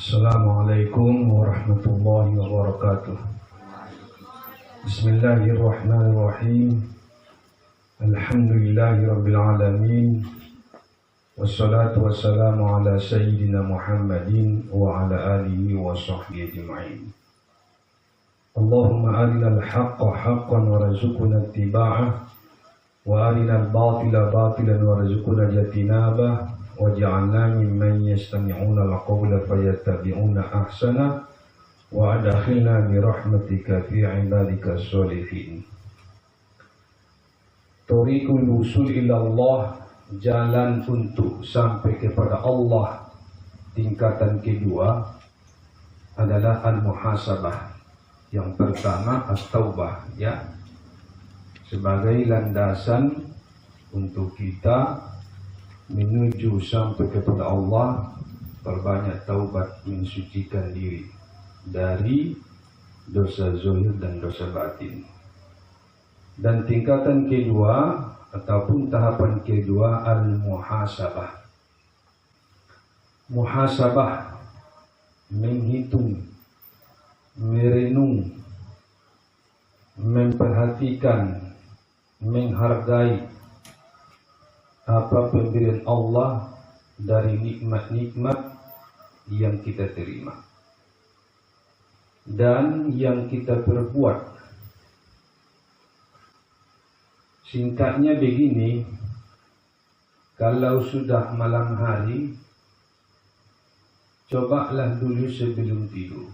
Assalamualaikum warahmatullahi wabarakatuh. Bismillahirrahmanirrahim. Alhamdulillahirabbil alamin. Wassalatu wassalamu ala sayyidina Muhammadin wa ala alihi wa sahbihi ajma'in. Allahumma arinal haqqa haqqan warzuqna ittiba'ah wa arinal batila batilan warzuqna ijtinabah. Waj'alna mimman yastami'una al-qawla fayattabi'una ahsana wa adkhilna bi rahmatika fi 'ibadika sholihin. Thariqul usul ila Allah, jalan untuk sampai kepada Allah. Tingkatan kedua adalah al-muhasabah. Yang pertama at-taubah, ya, sebagai landasan untuk kita menuju sampai kepada Allah. Perbanyak taubat, mensucikan diri dari dosa zahir dan dosa batin. Dan tingkatan kedua ataupun tahapan kedua al-muhasabah. Muhasabah, menghitung, merenung, memperhatikan, menghargai apa pemberian Allah dari nikmat-nikmat yang kita terima dan yang kita perbuat. Singkatnya begini, kalau sudah malam hari, cobalah dulu sebelum tidur,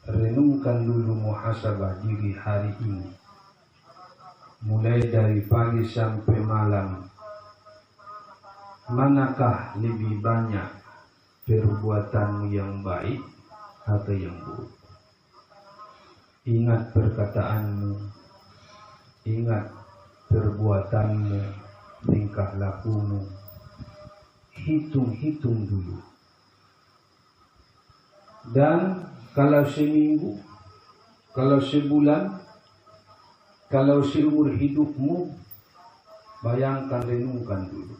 renungkan dulu muhasabah diri hari ini, mulai dari pagi sampai malam. Manakah lebih banyak perbuatanmu yang baik atau yang buruk? Ingat perkataanmu, ingat perbuatanmu, tingkah lakumu. Hitung-hitung dulu. Dan kalau seminggu, kalau sebulan, kalau seumur hidupmu, bayangkan, renungkan dulu.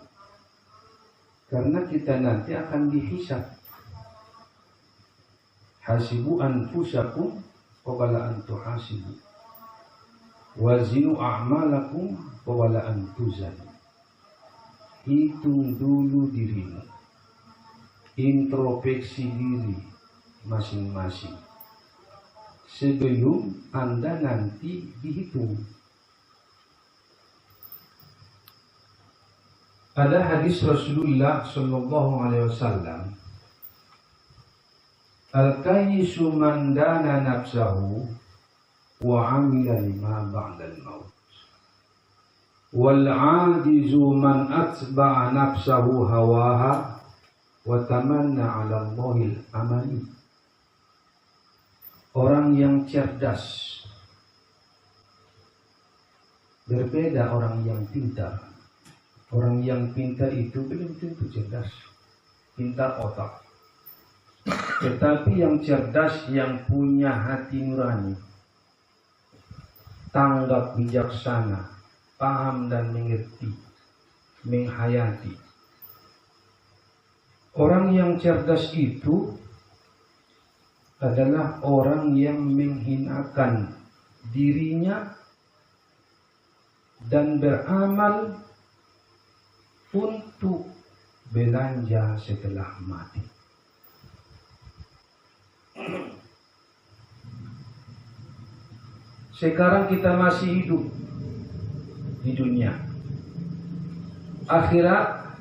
Karena kita nanti akan dihisab. Hasibu anfusakum qabla an tuhasibu. Wazinu a'malakum qabla an tuzanu. Hitung dulu dirimu. Introspeksi diri masing-masing sebelum Anda nanti dihitung. Ada hadis Rasulullah sallallahu alaihi wasallam, al-kayyisu man dana nafsahu wa 'amila lima ba'dal maut, wal 'ajizu man atba'a nafsahu hawaha wa tamanna 'ala Allahil amani. Orang yang cerdas berbeda orang yang pintar. Orang yang pintar itu belum tentu cerdas, pintar otak. Tetapi yang cerdas, yang punya hati nurani, tanggap bijaksana, paham dan mengerti, menghayati. Orang yang cerdas itu adalah orang yang menghinakan dirinya dan beramal untuk belanja setelah mati. Sekarang kita masih hidup di dunia. Akhirat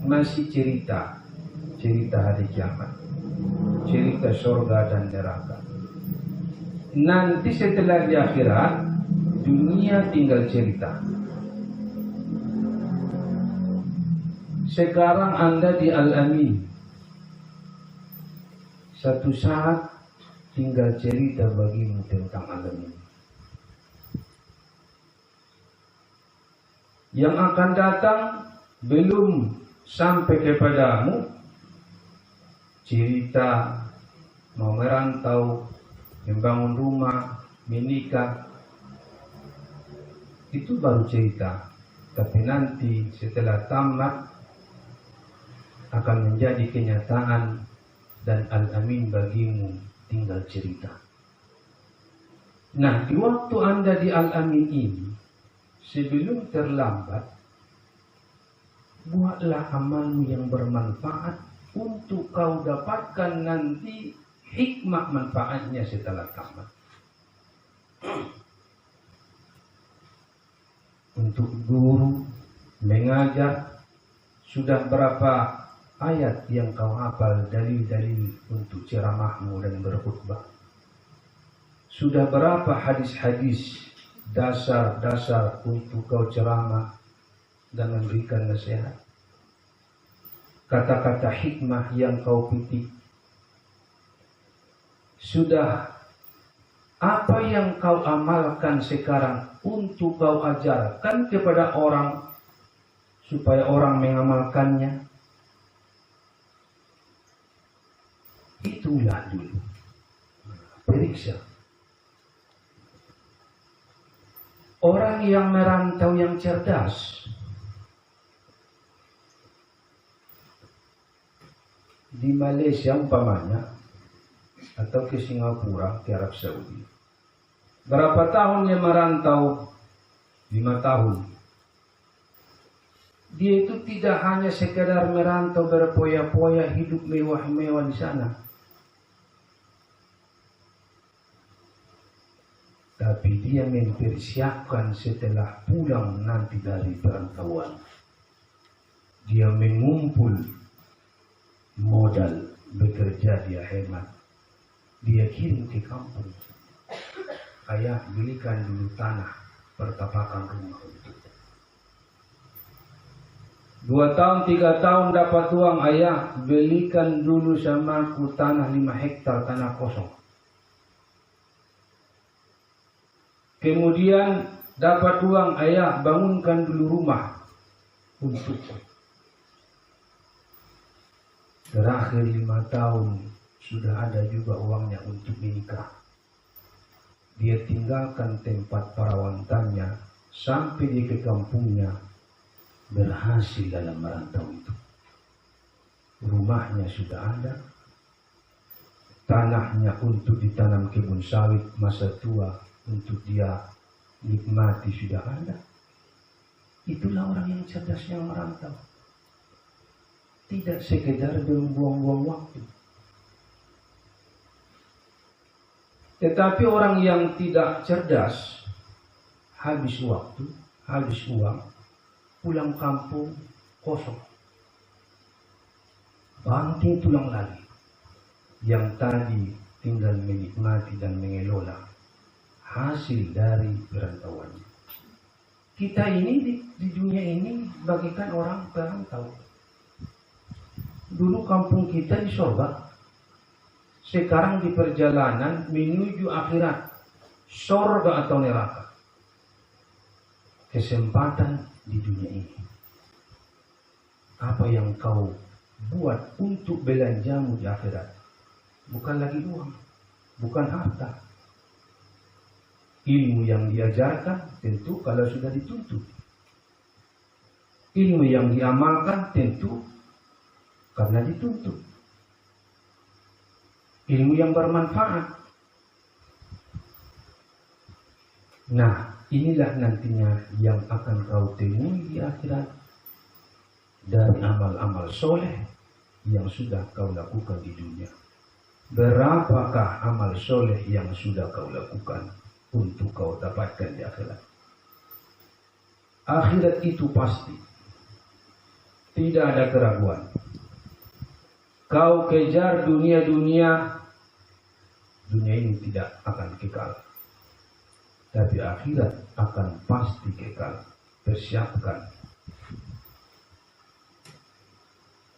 masih cerita hari kiamat, cerita surga dan neraka. Nanti setelah di akhirat, dunia tinggal cerita. Sekarang Anda di Al-Amin. Satu saat tinggal cerita bagimu tentang Al-Amin. Yang akan datang belum sampai kepadamu, cerita mau merantau, membangun rumah, menikah. Itu baru cerita. Tapi nanti setelah tamat akan menjadi kenyataan dan Al-Amin bagimu tinggal cerita. Nah, di waktu Anda di Al-Amin ini, sebelum terlambat, buatlah amalmu yang bermanfaat untuk kau dapatkan nanti hikmah manfaatnya setelah tamat. Untuk guru mengajar, sudah berapa ayat yang kau hafal, dalil-dalil untuk ceramahmu dan berkhutbah? Sudah berapa hadis-hadis dasar-dasar untuk kau ceramah dan memberikan nasihat? Kata-kata hikmah yang kau petik. Sudah apa yang kau amalkan sekarang untuk kau ajarkan kepada orang supaya orang mengamalkannya? Itulah dulu. Periksa. Orang yang merantau yang cerdas di Malaysia umpamanya, atau ke Singapura, ke Arab Saudi. Berapa tahun dia merantau? 5 tahun. Dia itu tidak hanya sekedar merantau berpoya-poya hidup mewah-mewah di sana. Tapi dia mempersiapkan setelah pulang nanti dari perantauan. Dia mengumpul modal, bekerja dia hemat. Dia kirim ke kampung. Ayah, belikan dulu tanah, pertapakan rumah untuk. 2 tahun, 3 tahun dapat uang, ayah, belikan dulu sama aku tanah 5 hektar tanah kosong. Kemudian dapat uang, ayah, bangunkan dulu rumah untuk. Terakhir 5 tahun, sudah ada juga uangnya untuk menikah. Dia tinggalkan tempat perawatannya sampai dia ke kampungnya, berhasil dalam merantau itu. Rumahnya sudah ada, tanahnya untuk ditanam kebun sawit masa tua untuk dia nikmati sudah ada. Itulah orang yang cerdas yang merantau. Tidak sekedar membuang-buang waktu. Tetapi orang yang tidak cerdas, habis waktu, habis uang, pulang kampung kosong. Banting tulang lagi. Yang tadi tinggal menikmati dan mengelola hasil dari perantauannya. Kita ini di dunia ini bagikan orang perantau. Dulu kampung kita di Sorba, sekarang di perjalanan menuju akhirat, surga atau neraka. Kesempatan di dunia ini. Apa yang kau buat untuk belanjamu di akhirat? Bukan lagi uang, bukan harta. Ilmu yang diajarkan tentu kalau sudah dituntut. Ilmu yang diamalkan tentu karena dituntut. Ilmu yang bermanfaat. Nah, inilah nantinya yang akan kau temui di akhirat dari amal-amal soleh yang sudah kau lakukan di dunia. Berapakah amal soleh yang sudah kau lakukan untuk kau dapatkan di akhirat? Akhirat itu pasti. Tidak ada keraguan. Kau kejar dunia-dunia, dunia ini tidak akan kekal. Tapi akhirat akan pasti kekal. Persiapkan.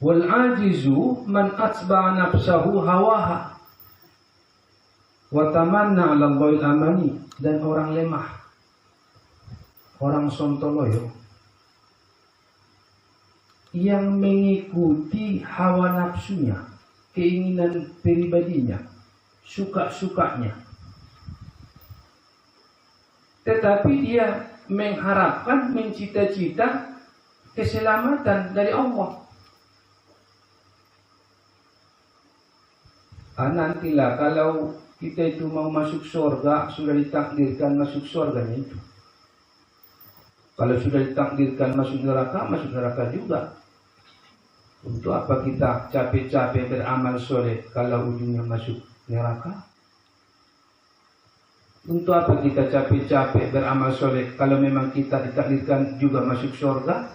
Wal ajizu man atba'a nafsahu hawaha wa tamanna 'ala Allahil amani. Dan orang lemah, orang sontoloyo, yang mengikuti hawa nafsunya, keinginan pribadinya, suka-sukanya. Tetapi dia mengharapkan, mencita-cita keselamatan dari Allah. Nantilah kalau kita itu mau masuk surga, sudah ditakdirkan masuk surganya itu. Kalau sudah ditakdirkan masuk neraka juga. Untuk apa kita capek-capek beramal soleh kalau ujungnya masuk neraka? Untuk apa kita capek-capek beramal soleh kalau memang kita ditakdirkan juga masuk surga?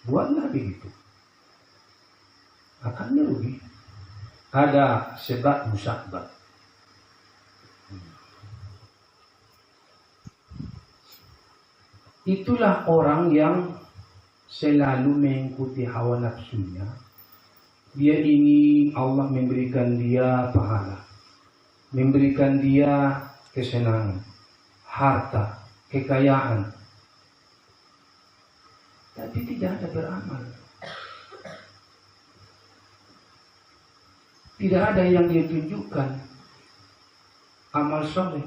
Buatlah begitu. Akan merugi. Ada sebab musabab. Itulah orang yang selalu mengikuti hawa nafsunya. Dia ingin Allah memberikan dia pahala, memberikan dia kesenangan, harta, kekayaan, tapi tidak ada beramal. Tidak ada yang dia tunjukkan amal soleh.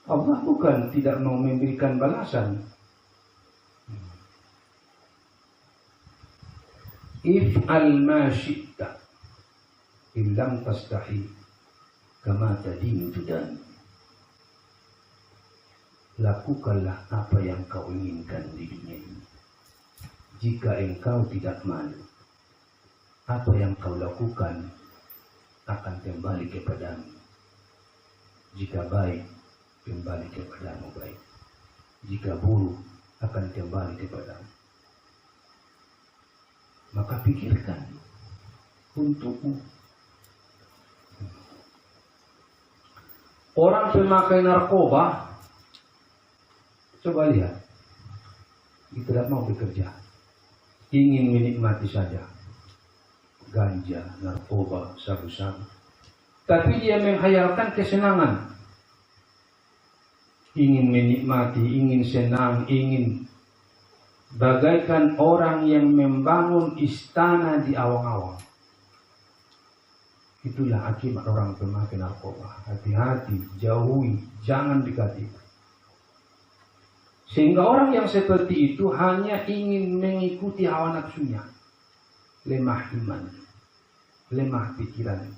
Allah bukan tidak mau memberikan balasan. If'al ma syi'ta illam tastahi kama tadin tudan. Lakukanlah apa yang kau inginkan di dunia ini. Jika engkau tidak malu, apa yang kau lakukan akan kembali kepadamu. Jika baik, kembali kepadamu baik. Jika buruk, akan kembali kepadamu. Maka pikirkan untukmu. Orang pemakai narkoba, coba lihat, dia tidak mau bekerja, ingin menikmati saja ganja, narkoba, sabu-sabu. Tapi dia menghayalkan kesenangan. Ingin menikmati, ingin senang, ingin bagaikan orang yang membangun istana di awang-awang. Itulah akibat orang pemakai narkoba. Hati-hati, jauhi, jangan dekati. Sehingga orang yang seperti itu hanya ingin mengikuti hawa nafsunya. Lemah iman, lemah pikiran,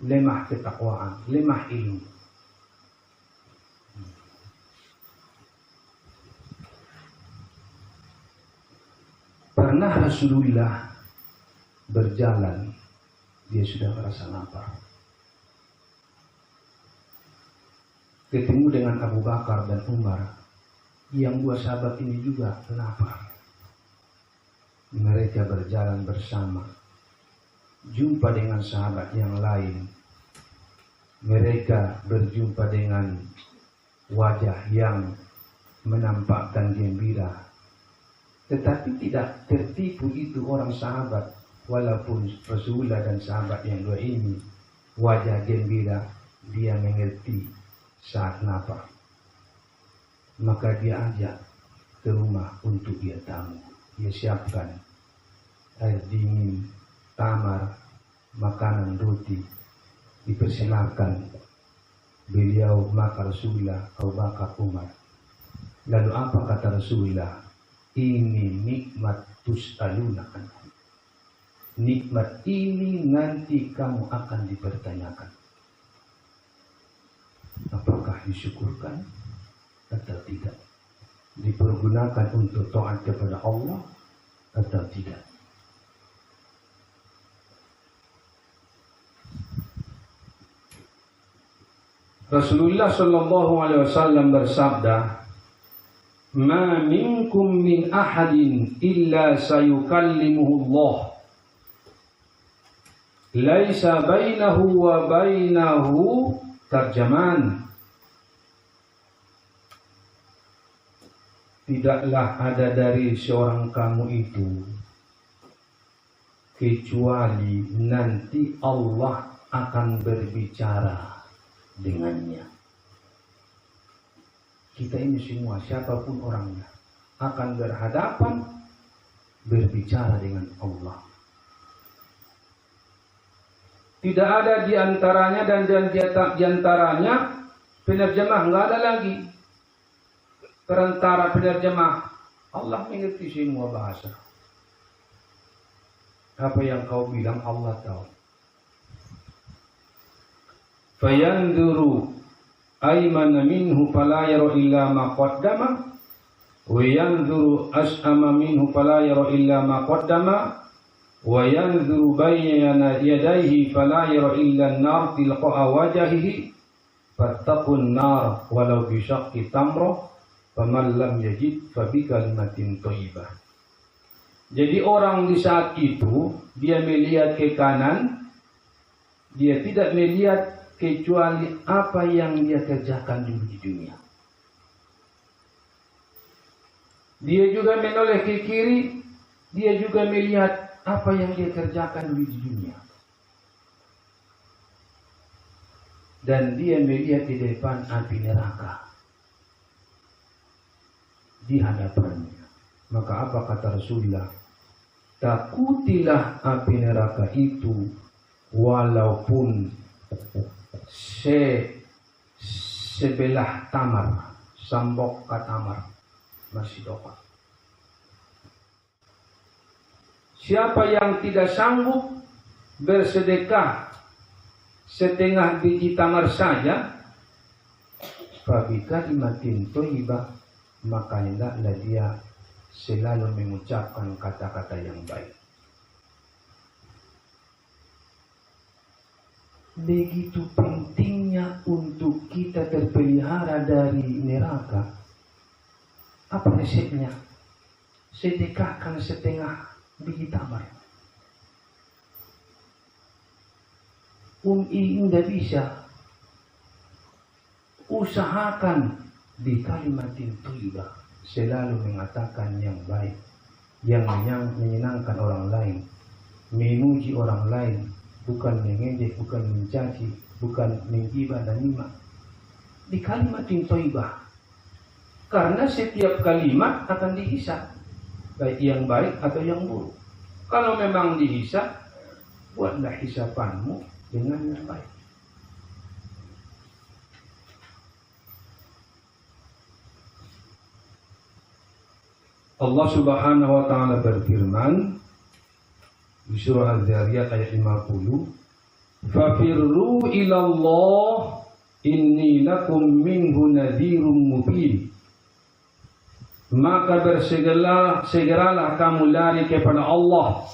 lemah ketakwaan, lemah ilmu. Pernah Rasulullah berjalan, dia sudah merasa lapar. Ketemu dengan Abu Bakar dan Umar, yang dua sahabat ini juga lapar. Mereka berjalan bersama, jumpa dengan sahabat yang lain. Mereka berjumpa dengan wajah yang menampakkan gembira. Tetapi tidak tertipu itu orang sahabat. Walaupun Rasulullah dan sahabat yang dua ini wajah gembira, dia mengerti saat lapar. Maka dia ajak ke rumah untuk dia tamu. Dia siapkan air dingin, tamar, makanan, roti. Dipersilakan. Beliau makan Rasulullah, Abu Bakar, Umar. Lalu apa kata Rasulullah? Ini nikmat tus'aluna anhu. Nikmat ini nanti kamu akan dipertanyakan. Apakah disyukurkan atau tidak? Dipergunakan untuk taat kepada Allah atau tidak? Rasulullah sallallahu alaihi wasallam bersabda, "Ma minkum min ahadin illa sayukallimuhu Allah. Laisa bainahu wa bainahu tarjaman." Tidaklah ada dari seorang kamu itu kecuali nanti Allah akan berbicara dengannya. Kita ini semua, siapapun orangnya, akan berhadapan berbicara dengan Allah. Tidak ada di antaranya dan di antaranya penerjemah, nggak ada lagi perantara penerjemah. Allah mengerti semua bahasa. Apa yang kau bilang Allah tahu. Fayanzuru aymana minhu fala yara illa ma qaddama wa yanzuru as'ama minhu fala yara illa ma qaddama wa yanzuru bayna yadayhi fala yara illa an-nar tilqa'a wajhihi fattaqun nar walau bi syaqqi tamrah faman lam yajid fa bi kalimatin thayyibah. Jadi orang di saat itu dia melihat ke kanan, dia tidak melihat kecuali apa yang dia kerjakan dulu di dunia. Dia juga menoleh ke kiri, dia juga melihat apa yang dia kerjakan dulu di dunia. Dan dia melihat di depan api neraka di hadapannya. Maka apa kata Rasulullah? Takutilah api neraka itu walaupun sebelah tamar, sambok tamar masih dapat. Siapa yang tidak sanggup bersedekah setengah biji tamar saja, fabi kalimatin thayyibah, maka hendaklah dia selalu mengucapkan kata-kata yang baik. Begitu pentingnya untuk kita terpelihara dari neraka. Apa resepnya? Sedekahkan setengah biji tamar. Tidak bisa. Usahakan di kalimatin thayyibah, selalu mengatakan yang baik, yang menyenangkan orang lain, memuji orang lain, bukan mengejek, bukan mencaci, bukan menggibah dan namimah. Di kalimatin thayyibah. Karena setiap kalimat akan dihisab, baik yang baik atau yang buruk. Kalau memang dihisab, buatlah hisapanmu dengan yang baik. Allah Subhanahu wa taala berfirman di surah Az-Zariyat ayat 50, "Fafirru ilallah inni lakum minhu nadhirum mubin." Maka segeralah kamu lari kepada Allah.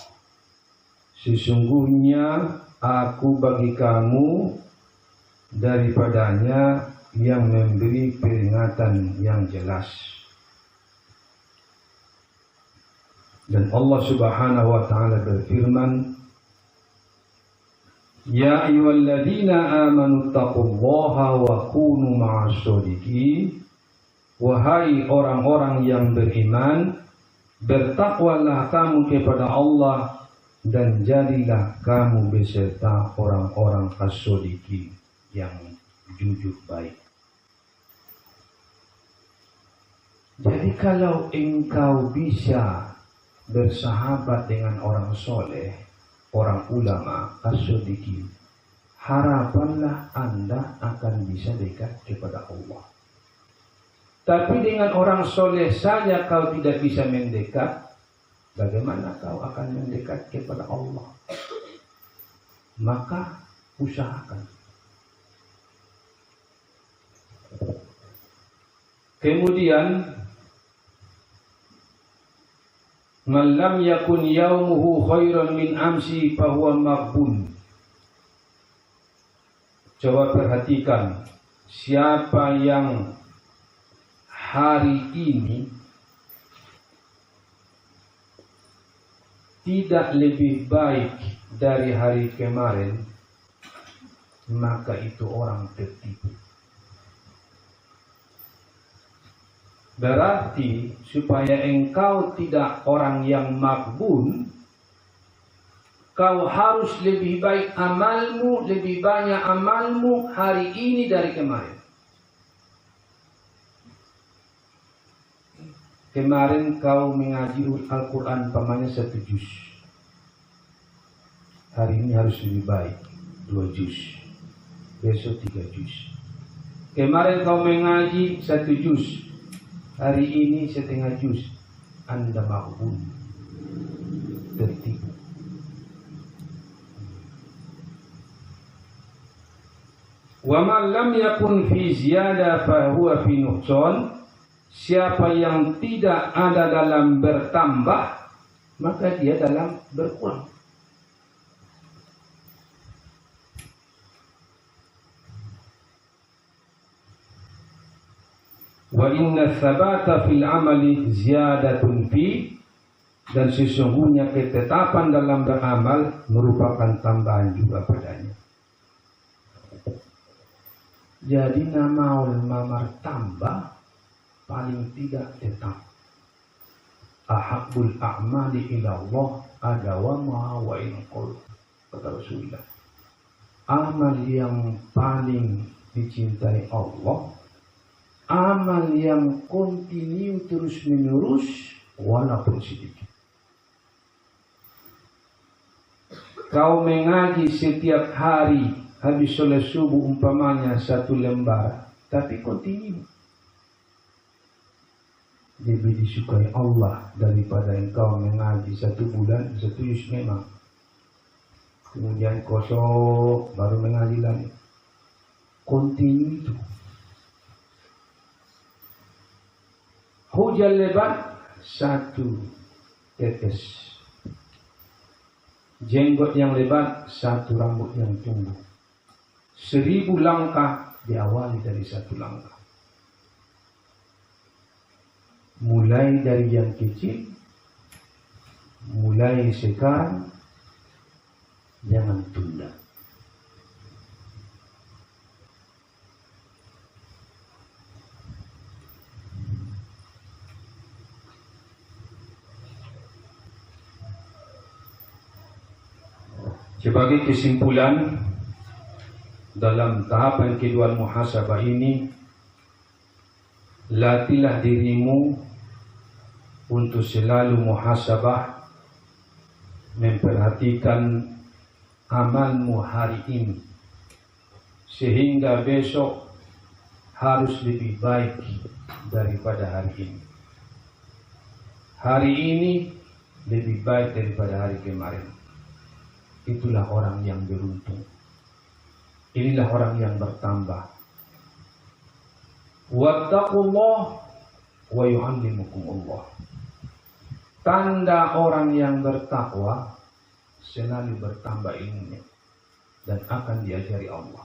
Sesungguhnya aku bagi kamu daripadanya yang memberi peringatan yang jelas. Dan Allah Subhanahu wa taala berfirman, "Ya ayyuhalladzina amanu taqullaha wa kunu ma'as shodiqin." Wahai orang-orang yang beriman, bertakwalah kamu kepada Allah dan jadilah kamu beserta orang-orang as-shodiqin yang jujur baik. Jadi kalau engkau bisa bersahabat dengan orang soleh, orang ulama, as-shodiqin, harapanlah Anda akan bisa dekat kepada Allah. Tapi dengan orang soleh saja kau tidak bisa mendekat, bagaimana kau akan mendekat kepada Allah? Maka usahakan. Kemudian, man lam yakun yaumuhu khairan min amsi fahuwa maghbun. Coba perhatikan, siapa yang hari ini tidak lebih baik dari hari kemarin, maka itu orang tertipu. Berarti supaya engkau tidak orang yang maghbun, kau harus lebih baik amalmu, lebih banyak amalmu hari ini dari kemarin. Kemarin kau mengaji Al-Quran pamannya 1 juz. Hari ini harus lebih baik 2 juz. Besok 3 juz. Kemarin kau mengaji 1 juz. Hari ini setengah juz. Anda maghbun, tertipu. Wa man lam yakun fi ziyadah fa huwa fi nuqsan. Siapa yang tidak ada dalam bertambah, maka dia dalam berkurang. Wa inna tsabata fil amali ziyadatun fi, dan sesungguhnya ketetapan dalam beramal merupakan tambahan juga padanya. Jadi nama ulama tambah paling tidak tetap. Ahabbul a'mali ila Allah adawamaha wa in qul, kata Rasulullah. Amal yang paling dicintai Allah, amal yang kontinu terus menerus walaupun sedikit. Kau mengaji setiap hari, habis sholat subuh umpamanya 1 lembar, tapi kontinu, lebih disukai Allah daripada engkau mengaji 1 bulan 1 juz memang, kemudian kosong baru mengaji lagi. Kontinu itu. Hujan lebat 1 tetes, jenggot yang lebat 1 rambut yang tumbuh. 1000 langkah diawali dari 1 langkah. Mulai dari yang kecil, mulai sekarang, jangan tunda. Sebagai kesimpulan, dalam tahapan kedua muhasabah ini, latihlah dirimu untuk selalu muhasabah, memperhatikan amalmu hari ini, sehingga besok harus lebih baik daripada hari ini. Hari ini lebih baik daripada hari kemarin. Itulah orang yang beruntung. Inilah orang yang bertambah. Wattaqullah wa yu'allimukumullah. Tanda orang yang bertakwa selalu bertambah ilmunya dan akan diajari Allah.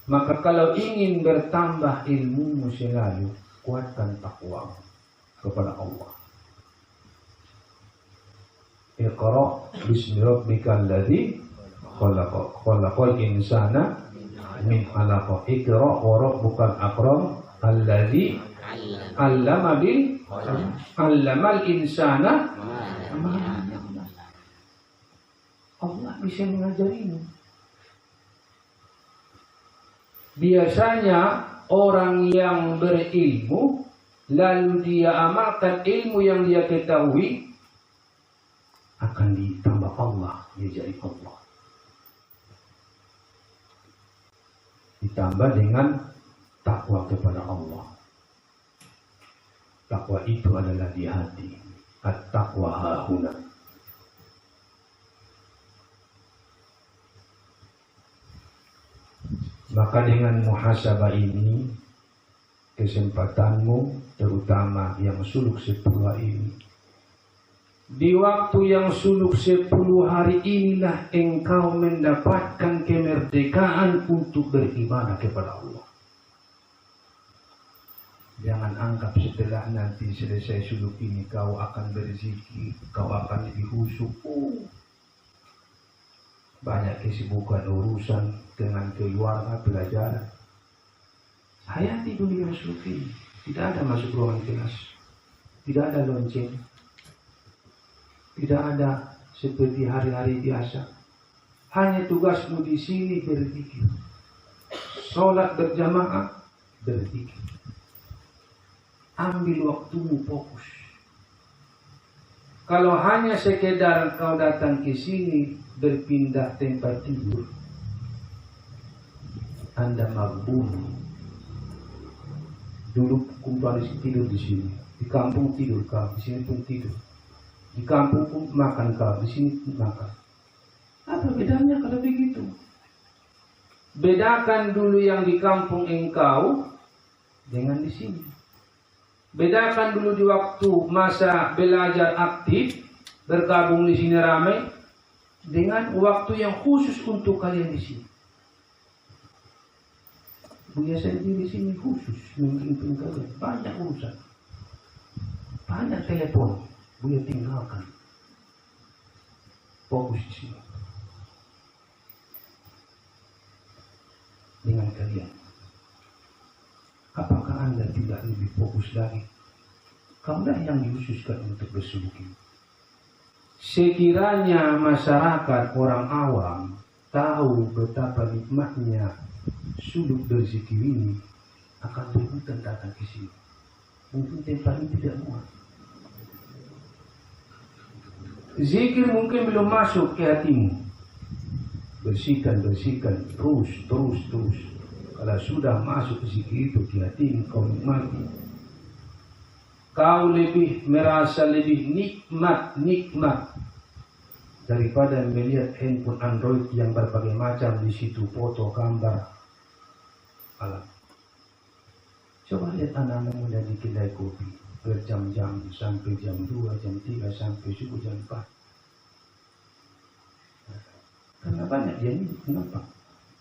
Maka kalau ingin bertambah ilmumu selalu, kuatkan takwa kepada Allah. Iqra bismi rabbikal ladzi khalaq, khalaqal insana min 'alaq. Iqra wa rabbukal akram alladzi 'allama bil 'allamal insana ma lam ya'lam. Allah bisa mengajarimu. Biasanya orang yang berilmu lalu dia amalkan ilmu yang dia ketahui, akan ditambah Allah, diajari Allah. Ditambah dengan takwa kepada Allah. Takwa itu adalah di hati. At-taqwa hahuna. Maka dengan muhasabah ini, kesempatanmu, terutama yang suluk 10 ini, di waktu yang suluk 10 hari inilah engkau mendapatkan kemerdekaan untuk beribadah kepada Allah. Jangan anggap setelah nanti selesai suluk ini kau akan berzikir, kau akan lebih khusyuk. Banyak kesibukan urusan dengan keluarga, pelajaran. Hayati dunia suluk ini. Tidak ada masuk ruangan kelas, tidak ada lonceng, tidak ada seperti hari-hari biasa. Hanya tugasmu di sini berzikir. Sholat berjamaah, berzikir. Ambil waktumu fokus. Kalau hanya sekedar kau datang ke sini berpindah tempat tidur, Anda magbun. Dulu kumpul tidur di sini, di kampung tidur kau, di sini pun tidur. Di kampung pun makan kau, di sini pun makan. Apa bedanya kalau begitu? Bedakan dulu yang di kampung engkau dengan di sini. Bedakan dulu di waktu masa belajar aktif, bergabung di sini ramai, dengan waktu yang khusus untuk kalian di sini. Buya sendiri di sini khusus memimpin kalian, banyak urusan, banyak telepon, Buya tinggalkan, fokus di sini dengan kalian. Apakah Anda tidak lebih fokus lagi? Kaulah yang dikhususkan untuk berzikir. Sekiranya masyarakat orang awam tahu betapa nikmatnya sudut berzikir ini, akan rebutan datang ke sini. Mungkin tempat ini tidak muat. Zikir mungkin belum masuk ke hatimu. Bersihkan, terus. Kalau sudah masuk zikir itu ke hatimu, kau nikmati. Kau lebih merasa lebih nikmat daripada melihat handphone Android yang berbagai macam di situ, foto, gambar, alam. Coba lihat anak-anak muda di kedai kopi berjam-jam sampai jam 2, jam 3, sampai subuh jam 4. Karena banyak dia nampak,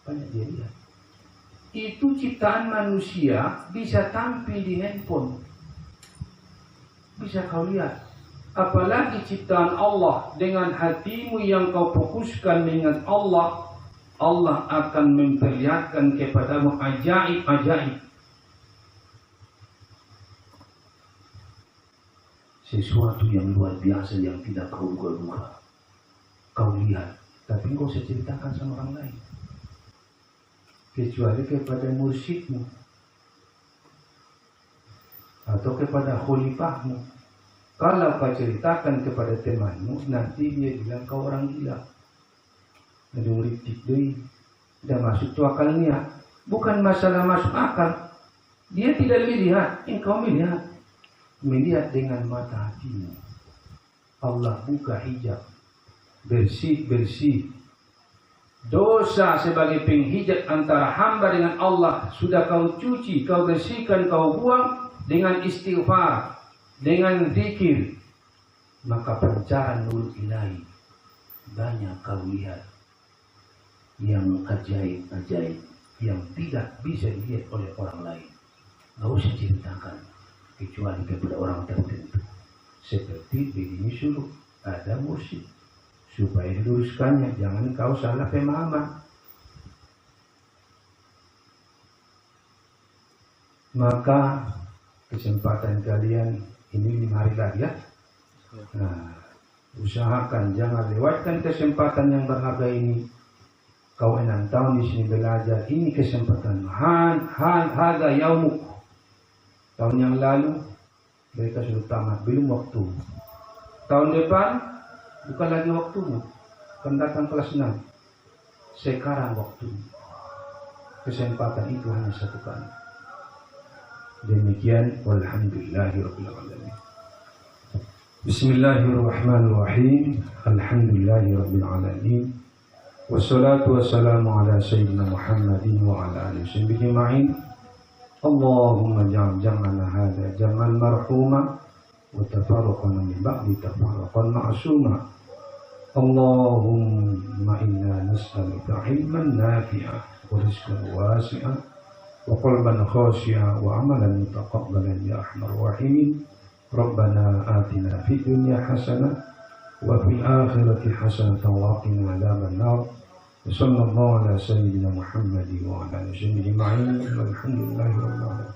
banyak dia lihat. Itu ciptaan manusia bisa tampil di handphone, bisa kau lihat. Apalagi ciptaan Allah, dengan hatimu yang kau fokuskan dengan Allah, Allah akan memperlihatkan kepadamu ajaib-ajaib. Sesuatu yang luar biasa yang tidak kau duga-duga. Kau lihat, tapi kau bisa ceritakan sama orang lain. Kecuali kepada mursyidmu atau kepada khalifahmu. Kalau kau ceritakan kepada temanmu, nanti dia bilang kau orang gila. Ada murid tikdoi, dah masuk tu akalnya. Bukan masalah masuk akal. Dia tidak melihat, engkau melihat. Melihat dengan mata hatimu. Allah buka hijab. Bersih. Dosa sebagai penghijab antara hamba dengan Allah sudah kau cuci, kau bersihkan, kau buang dengan istighfar, dengan zikir. Maka pancaran nur ilahi banyak kau lihat yang ajaib-ajaib yang tidak bisa dilihat oleh orang lain. Gak usah ceritakan kecuali kepada orang tertentu. Seperti begini suruh ada mursyid, supaya diluruskannya, jangan kau salah pemahaman. Maka kesempatan kalian ini 5 hari lagi ya. Nah, usahakan jangan lewatkan kesempatan yang berharga ini. Kau 6 tahun di sini belajar, ini kesempatan. Hadza yaumuk. Tahun yang lalu mereka sudah tamat, belum waktu. Tahun depan bukan lagi waktumu, akan datang kelas 6. Sekarang waktu. Kesempatan itu hanya 1 kali. Demikian, walhamdulillahirabbil alamin. Bismillahirrahmanirrahim. Alhamdulillahirabbil alamin. Wassalatu wassalamu ala sayyidina Muhammadin wa ala alihi wasallam. Allahumma ja'al jam'ana hadha jam'an marhuma wa tafarraqana min ba'di tafarraqan ma'suma. Allahumma inna nas'aluka ilman nafi'a wa rizqan wasi'a wa qalban khashi'a wa amalan mutaqabbalan ya arhamar rahimin. Rabbana atina fid dunya hasanah wa fil akhirati hasanatan wa qina adzaban nar. Sallallahu ala sayyidina Muhammad wa ala alihi ajma'in. Walhamdulillahirabbil alamin.